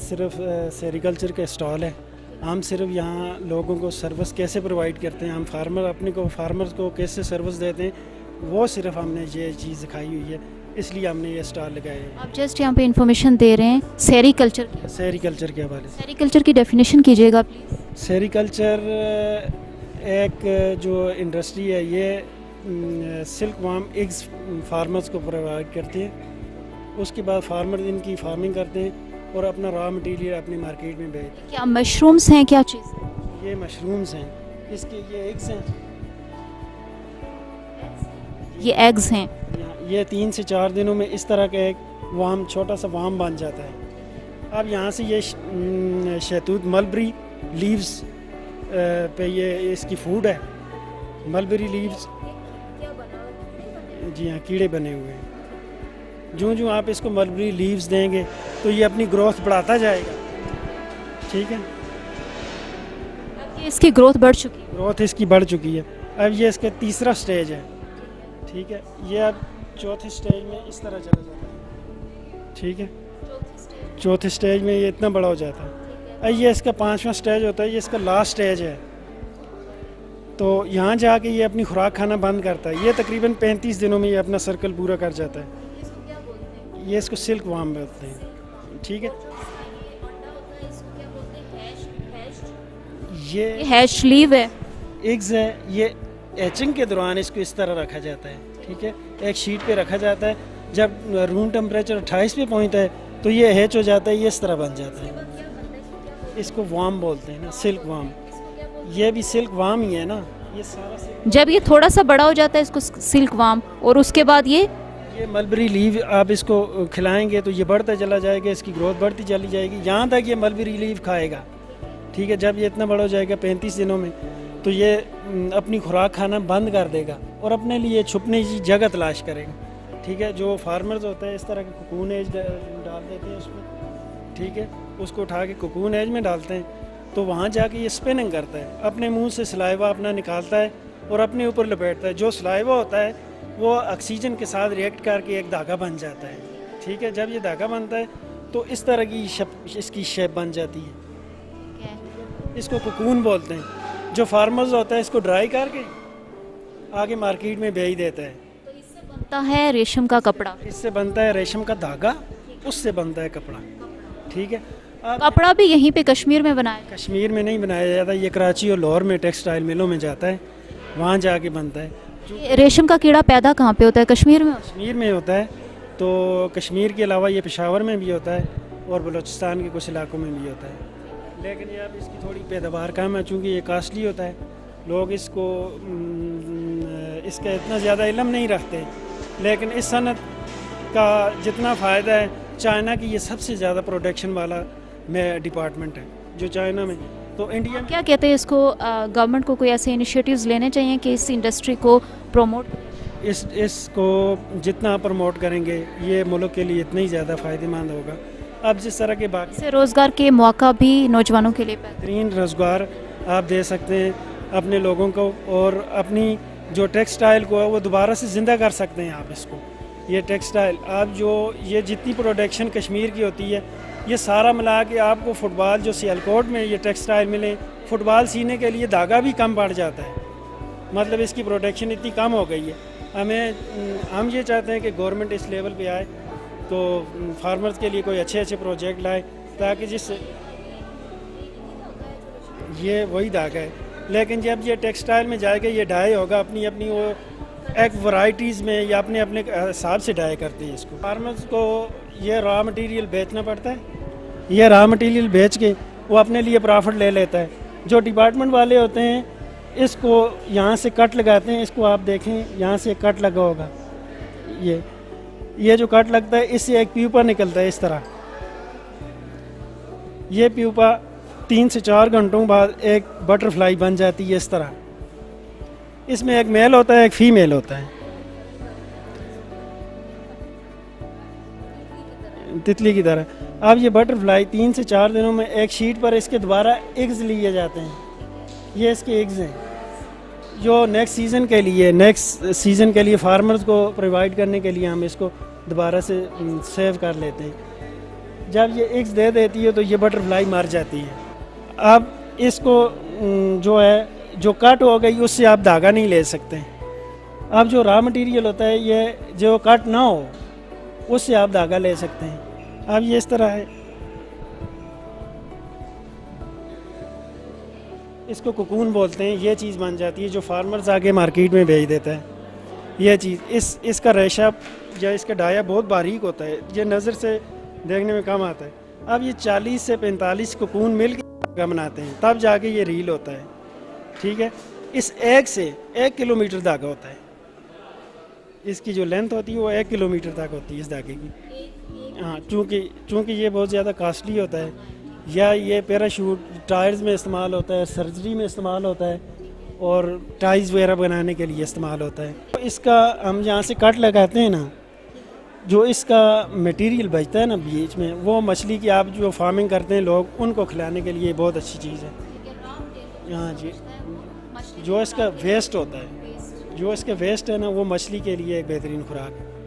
सिर्फ सेरिकल्चर का स्टॉल है। हम सिर्फ यहाँ लोगों को सर्विस कैसे प्रोवाइड करते हैं, हम फार्मर्स को कैसे सर्विस देते हैं, वो सिर्फ हमने ये चीज़ दिखाई हुई है, इसलिए हमने ये स्टॉल लगाए हैं। आप जस्ट यहाँ पे इंफॉर्मेशन दे रहे हैं सेरीकल्चर की। सेरिकल्चर के हवाले से। सेरीकल्चर की डेफिनेशन कीजिएगा प्लीज़। सेरिकल्चर एक जो इंडस्ट्री है, ये सिल्क वार्म एग्स फार्मर्स को प्रोवाइड करती है। उसके बाद फार्मर इनकी फार्मिंग करते हैं और अपना रॉ मटेरियल अपनी मार्केट में बेचते क्या मशरूम्स हैं, क्या चीज़? हैं। ये मशरूम्स हैं, इसके ये एग्स हैं। ये एग्स हैं। ये 3 से 4 दिनों में इस तरह का एक वाम, छोटा सा वाम बन जाता है। अब यहाँ से ये शहतूत मलबरी लीव्स पे ये इसकी फूड है। मलबरी लीव्स, जी हाँ, कीड़े बने हुए हैं। जो आप इसको मलबरी लीव्स देंगे तो ये अपनी ग्रोथ बढ़ाता जाएगा। ठीक है, अब ये इसकी ग्रोथ बढ़ चुकी है। ग्रोथ इसकी बढ़ चुकी है। अब ये इसका तीसरा स्टेज है। ठीक है, ये अब चौथे स्टेज में इस तरह चला जाता है। ठीक है, चौथे स्टेज में ये इतना बड़ा हो जाता है। अब ये इसका 5वां स्टेज होता है, ये इसका लास्ट स्टेज है। तो यहाँ जाके ये अपनी खुराक खाना बंद करता है। ये तकरीबन 35 दिनों में ये अपना सर्कल पूरा कर जाता है। ये इसको सिल्क वार्म बोलते हैं। ठीक है, ये हैश लीव है। एग्स है। ये एचिंग के दौरान इसको इस तरह रखा जाता है। ठीक है, एक शीट पे रखा जाता है। जब रूम टेम्परेचर 28 पे पहुंचता है तो ये हैच हो जाता है, ये इस तरह बन जाता है। इसको वार्म बोलते हैं ना, सिल्क वार्म। ये भी सिल्क वार्म ही है ना, ये सारा जब ये थोड़ा सा बड़ा हो जाता है इसको सिल्क वार्म, और उसके बाद ये मलबरी लीव आप इसको खिलाएंगे तो ये बढ़ता चला जाएगा, इसकी ग्रोथ बढ़ती चली जाएगी, यहाँ तक ये मलबरी लीव खाएगा। ठीक है, जब ये इतना बड़ा हो जाएगा 35 दिनों में, तो ये अपनी खुराक खाना बंद कर देगा और अपने लिए छुपने की जगह तलाश करेगा। ठीक है, जो फार्मर्स होते हैं इस तरह के कोकून एज डाल देते हैं उसमें। ठीक है, उसको उठा के कोकून एज में डालते हैं, तो वहाँ जाके ये स्पिनिंग करता है, अपने मुंह से सलाइवा अपना निकालता है और अपने ऊपर लपेटता है। जो सलाइवा होता है वो ऑक्सीजन के साथ रिएक्ट करके एक धागा बन जाता है। ठीक है, जब ये धागा बनता है तो इस तरह की इसकी शेप बन जाती है। इसको कोकून बोलते हैं। जो फार्मर्स होता है इसको ड्राई करके आगे मार्केट में बेच देता है। तो इससे बनता है रेशम का कपड़ा। इससे बनता है रेशम का धागा, उससे बनता है कपड़ा। ठीक है, कपड़ा भी यहीं पे कश्मीर में बनाया जाता कश्मीर में नहीं बनाया जाता, ये कराची और लाहौर में टेक्सटाइल मिलों में जाता है, वहाँ जाके बनता है। है। रेशम का कीड़ा पैदा कहाँ पे होता है? कश्मीर में। कश्मीर में होता है, तो कश्मीर के अलावा ये पेशावर में भी होता है और बलूचिस्तान के कुछ इलाकों में भी होता है। लेकिन ये अब इसकी थोड़ी पैदावार कम है, चूँकि ये कास्टली होता है, लोग इसको इसका इतना ज़्यादा इल्म नहीं रखते। लेकिन इस सनत का जितना फ़ायदा है, चाइना की ये सबसे ज़्यादा प्रोडक्शन वाला में डिपार्टमेंट है जो चाइना में। तो इंडिया क्या कहते हैं इसको, गवर्नमेंट को कोई ऐसे इनिशिएटिव्स लेने चाहिए कि इस इंडस्ट्री को प्रमोट? इसको जितना प्रमोट करेंगे ये मुल्क के लिए इतना ही ज़्यादा फ़ायदेमंद होगा। अब जिस तरह के बाकी से रोज़गार के मौका भी नौजवानों के लिए बेहतरीन रोज़गार आप दे सकते हैं अपने लोगों को, और अपनी जो टेक्सटाइल को है वो दोबारा से ज़िंदा कर सकते हैं आप इसको। ये टेक्सटाइल आप जो ये जितनी प्रोडक्शन कश्मीर की होती है, ये सारा मिला के आपको फुटबॉल जो सियालकोट में ये टेक्सटाइल मिले, फुटबॉल सीने के लिए धागा भी कम पड़ जाता है। मतलब इसकी प्रोडक्शन इतनी कम हो गई है। हम ये चाहते हैं कि गवर्नमेंट इस लेवल पे आए तो फार्मर्स के लिए कोई अच्छे अच्छे प्रोजेक्ट लाए, ताकि जिससे ये वही धागा है। लेकिन जब ये टेक्सटाइल में जाएगा, ये डाई होगा अपनी अपनी वो एक वैरायटीज़ में, या अपने अपने हिसाब से डाई करते हैं इसको। फार्मर्स को ये रॉ मटेरियल बेचना पड़ता है, ये रॉ मटेरियल बेच के वो अपने लिए प्रॉफिट ले लेता है। जो डिपार्टमेंट वाले होते हैं इसको यहाँ से कट लगाते हैं, इसको आप देखें यहाँ से कट लगा होगा, ये जो कट लगता है इससे एक प्यूपा निकलता है इस तरह। ये प्यूपा 3 से 4 घंटों बाद एक बटरफ्लाई बन जाती है इस तरह। इसमें एक मेल होता है, एक फीमेल होता है, तितली की तरह। अब ये बटरफ्लाई 3 से 4 दिनों में एक शीट पर इसके दोबारा एग्स लिए जाते हैं। ये इसके एग्स हैं जो नेक्स्ट सीज़न के लिए फार्मर्स को प्रोवाइड करने के लिए हम इसको दोबारा से सेव कर लेते हैं। जब ये एग्स दे देती है तो ये बटरफ्लाई मर जाती है। अब इसको जो है जो कट हो गई उससे आप धागा नहीं ले सकते। अब जो रॉ मटेरियल होता है ये जो कट ना हो उससे आप धागा ले सकते हैं। अब ये इस तरह है, इसको कोकून बोलते हैं। ये चीज़ बन जाती है जो फार्मर्स आके मार्केट में भेज देता है। ये चीज़ इसका रेशा या इसका डाया बहुत बारीक होता है, ये नज़र से देखने में कम आता है। अब ये 40 से 45 कोकून मिल के बनाते हैं तब जाके ये रील होता है। ठीक है, इस एक से 1 किलोमीटर धागा होता है। इसकी जो लेंथ होती है वो 1 किलोमीटर तक होती है इस धागे की। हाँ, चूँकि ये बहुत ज़्यादा कास्टली होता है, या ये पैराशूट टायर्स में इस्तेमाल होता है, सर्जरी में इस्तेमाल होता है और टाइज वगैरह बनाने के लिए इस्तेमाल होता है। तो इसका हम जहाँ से कट लगाते हैं ना, जो इसका मटेरियल बचता है ना बीच में, वो मछली की आप जो फार्मिंग करते हैं लोग, उनको खिलाने के लिए बहुत अच्छी चीज़ है। हाँ जी, जो इसका वेस्ट होता है, जो इसके वेस्ट है ना, वो मछली के लिए एक बेहतरीन खुराक है।